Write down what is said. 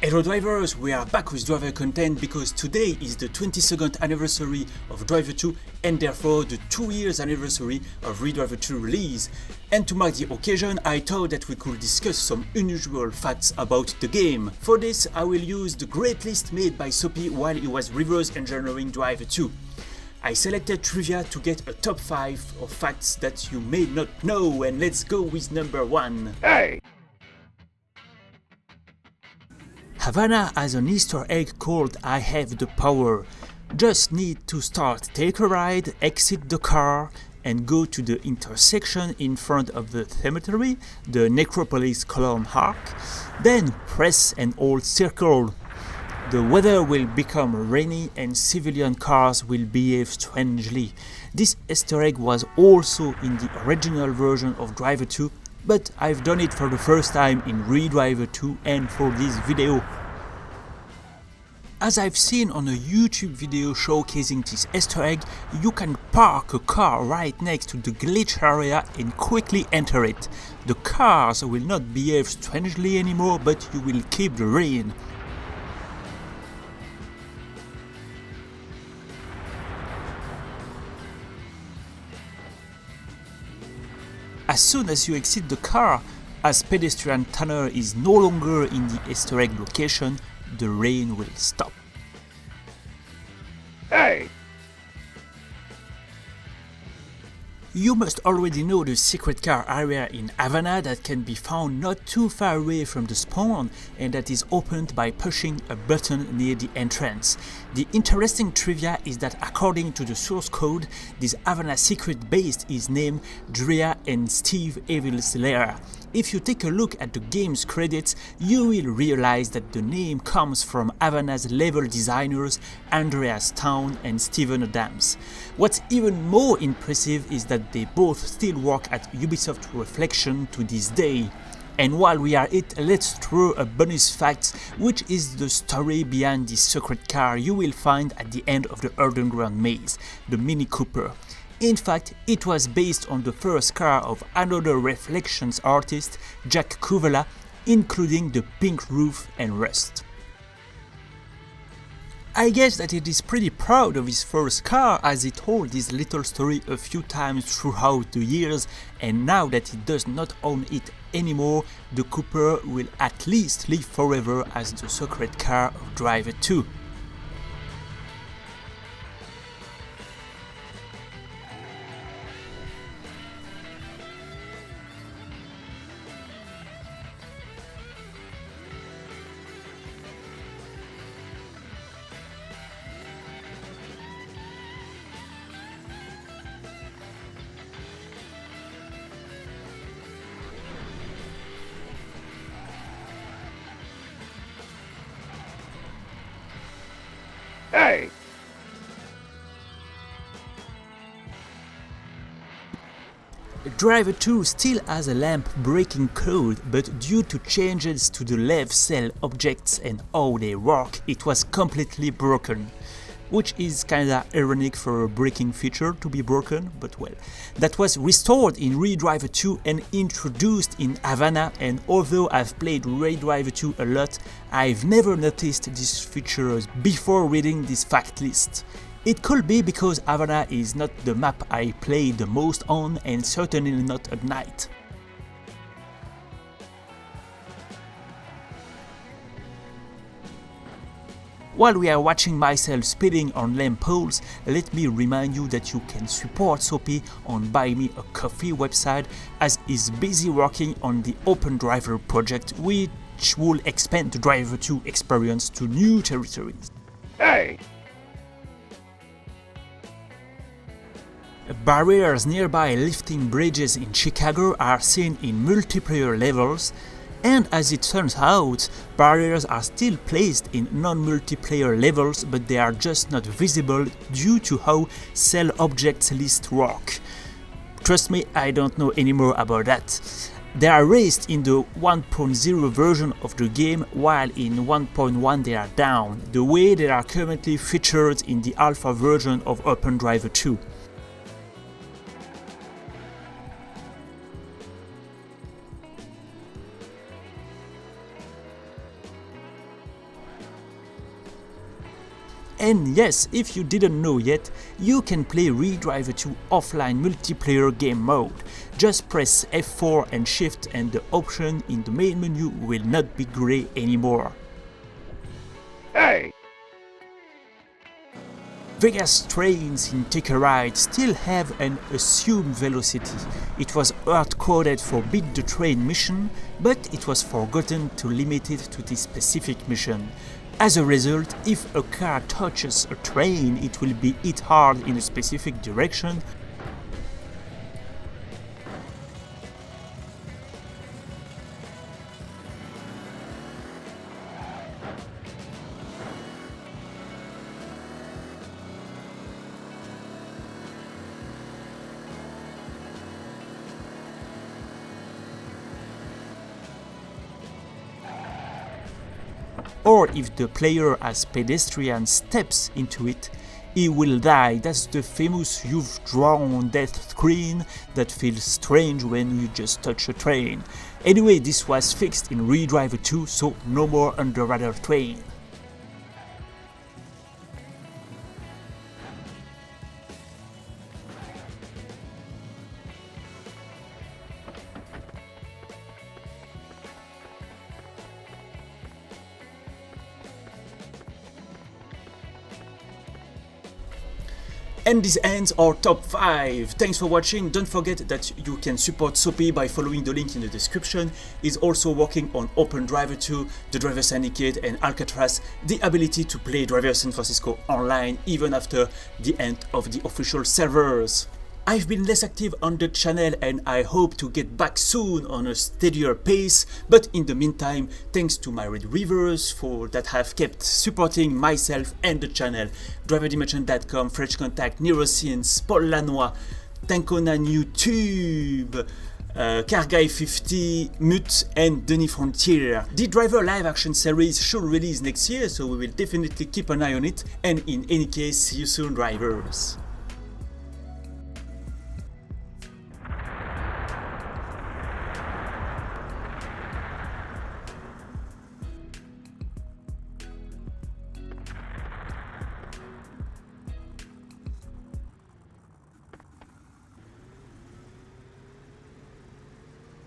Hello drivers, we are back with driver content because today is the 22nd anniversary of Driver 2 and therefore the 2 years anniversary of ReDriver 2 release. And to mark the occasion, I thought that we could discuss some unusual facts about the game. For this, I will use the great list made by Sophie while he was reverse engineering Driver 2. I selected trivia to get a top 5 of facts that you may not know, and let's go with number 1. Hey! Havana has an Easter egg called I Have the Power. Just need to start, take a ride, exit the car, and go to the intersection in front of the cemetery, the necropolis column arc, then press and hold circle. The weather will become rainy and civilian cars will behave strangely. This Easter egg was also in the original version of Driver 2, but I've done it for the first time in ReDriver 2 and for this video. As I've seen on a YouTube video showcasing this Easter egg, you can park a car right next to the glitch area and quickly enter it. The cars will not behave strangely anymore, but you will keep the rain. As soon as you exit the car, as pedestrian tunnel is no longer in the Easter egg location, the rain will stop. Hey! You must already know the secret car area in Havana that can be found not too far away from the spawn and that is opened by pushing a button near the entrance. The interesting trivia is that according to the source code, this Havana secret base is named Drea and Steve Evil's Lair. If you take a look at the game's credits, you will realize that the name comes from Havana's level designers Andreas Town and Steven Adams. What's even more impressive is that they both still work at Ubisoft Reflection to this day. And while we are at it, let's throw a bonus fact, which is the story behind this secret car you will find at the end of the underground maze, the Mini Cooper. In fact, it was based on the first car of another Reflections artist, Jack Kuvela, including the pink roof and rust. I guess that it is pretty proud of his first car, as it told this little story a few times throughout the years, and now that he does not own it anymore, the Cooper will at least live forever as the secret car of Driver 2. Hey! Driver 2 still has a lamp breaking code, but due to changes to the left cell objects and how they work, it was completely broken. Which is kinda ironic for a breaking feature to be broken, but well. That was restored in ReDriver 2 and introduced in Havana, and although I've played ReDriver 2 a lot, I've never noticed these features before reading this fact list. It could be because Havana is not the map I play the most on, and certainly not at night. While we are watching myself speeding on lamp poles, let me remind you that you can support Sophie on Buy Me a Coffee website, as he's busy working on the Open Driver project, which will expand the Driver 2 experience to new territories. Hey! Barriers nearby lifting bridges in Chicago are seen in multiplayer levels, and as it turns out, barriers are still placed in non-multiplayer levels, but they are just not visible due to how cell objects lists work. Trust me, I don't know any more about that. They are raised in the 1.0 version of the game, while in 1.1 they are down, the way they are currently featured in the alpha version of Open Driver 2. And yes, if you didn't know yet, you can play ReDriver 2 offline multiplayer game mode. Just press F4 and Shift and the option in the main menu will not be grey anymore. Hey! Vegas trains in Take a Ride still have an assumed velocity. It was hard-coded for Beat the Train mission, but it was forgotten to limit it to this specific mission. As a result, if a car touches a train, it will be hit hard in a specific direction, or if the player as pedestrian steps into it, he will die. That's the famous "you've drawn death" screen that feels strange when you just touch a train. Anyway, this was fixed in ReDriver 2, so no more under-radar train. And this ends our top 5. Thanks for watching. Don't forget that you can support Soapy by following the link in the description. He's also working on OpenDriver 2, the Driver Syndicate and Alcatraz, the ability to play Driver San Francisco online even after the end of the official servers. I've been less active on the channel and I hope to get back soon on a steadier pace, but in the meantime, thanks to my ReDrivers that have kept supporting myself and the channel. DriverDimension.com, French Contact, Neuroscience, Paul Lanois, Tankonan YouTube, Carguy50, Mute and Denis Frontier. The Driver live action series should release next year, so we will definitely keep an eye on it, and in any case, see you soon, drivers.